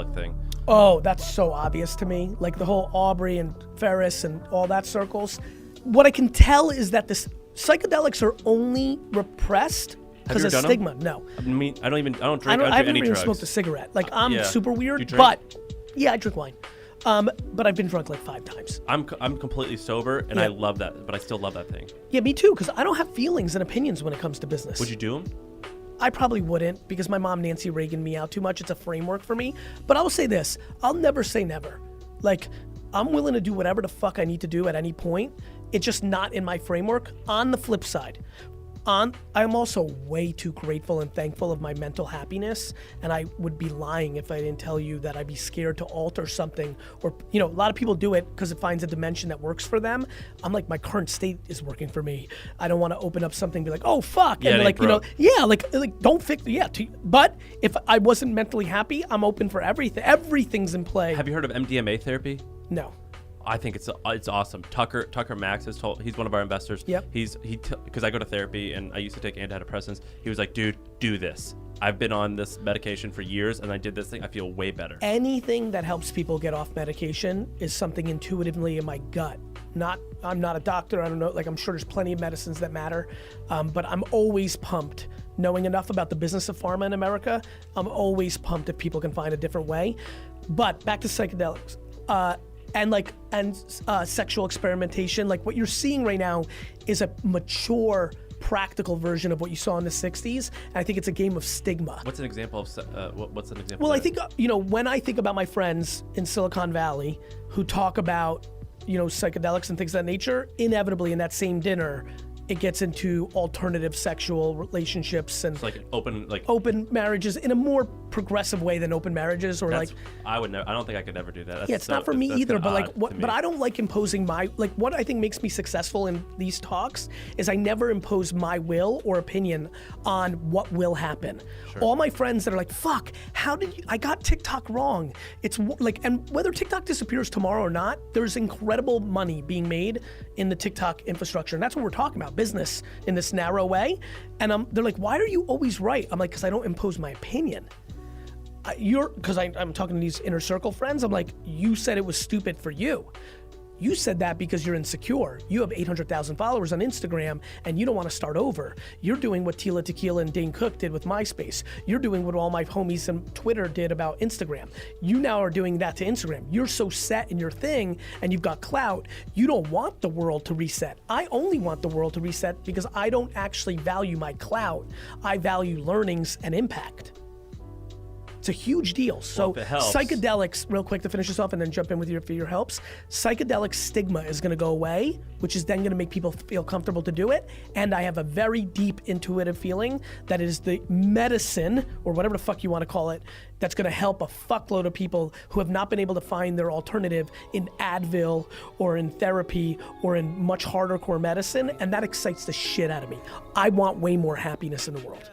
psychedelic thing? Oh, that's so obvious to me. Like the whole Aubrey and Ferris and all that circles. What I can tell is that this psychedelics are only repressed because of stigma. No. I mean, I don't drink. I haven't any even drugs. smoked a cigarette. Like I'm super weird, You drink? but yeah, I drink wine. But I've been drunk like 5 times. I'm completely sober, and I love that, but I still love that thing. Yeah, me too, because I don't have feelings and opinions when it comes to business. Would you do them? I probably wouldn't, because my mom Nancy Reagan me out too much. It's a framework for me. But I will say this, I'll never say never. Like, I'm willing to do whatever the fuck I need to do at any point. It's just not in my framework. On the flip side, I'm also way too grateful and thankful of my mental happiness, and I would be lying if I didn't tell you that I'd be scared to alter something, or, you know, a lot of people do it because it finds a dimension that works for them. I'm like, my current state is working for me. I don't want to open up something and be like, oh fuck, and like, you know, like don't fix, but if I wasn't mentally happy, I'm open for everything. Everything's in play. Have you heard of MDMA therapy? No. I think it's awesome. Tucker Max has told, he's one of our investors. Yep. Because I go to therapy and I used to take antidepressants. He was like, dude, do this. I've been on this medication for years and I did this thing. I feel way better. Anything that helps people get off medication is something intuitively in my gut. I'm not a doctor. I don't know. Like, I'm sure there's plenty of medicines that matter, but I'm always pumped. Knowing enough about the business of pharma in America, I'm always pumped if people can find a different way. But back to psychedelics. And sexual experimentation. Like, what you're seeing right now is a mature, practical version of what you saw in the 60s. And I think it's a game of stigma. What's an example of what's an example? Well, I think, when I think about my friends in Silicon Valley who talk about, psychedelics and things of that nature, inevitably in that same dinner, it gets into alternative sexual relationships and open marriages in a more progressive way than open marriages, or I don't think I could ever do that. It's not for me either. But but I don't like imposing what I think makes me successful in these talks is I never impose my will or opinion on what will happen. Sure. All my friends that are like, fuck, I got TikTok wrong. It's like, and whether TikTok disappears tomorrow or not, there's incredible money being made in the TikTok infrastructure, and that's what we're talking about. Business in this narrow way, and they're like, why are you always right? I'm like, because I don't impose my opinion. Because I'm talking to these inner circle friends, I'm like, you said it was stupid for you. You said that because you're insecure. You have 800,000 followers on Instagram and you don't want to start over. You're doing what Tila Tequila and Dane Cook did with MySpace. You're doing what all my homies on Twitter did about Instagram. You now are doing that to Instagram. You're so set in your thing and you've got clout. You don't want the world to reset. I only want the world to reset because I don't actually value my clout. I value learnings and impact. It's a huge deal. So psychedelics, real quick to finish this off and then jump in with your helps. Psychedelic stigma is gonna go away, which is then gonna make people feel comfortable to do it. And I have a very deep intuitive feeling that it is the medicine, or whatever the fuck you wanna call it, that's gonna help a fuckload of people who have not been able to find their alternative in Advil or in therapy or in much harder core medicine. And that excites the shit out of me. I want way more happiness in the world.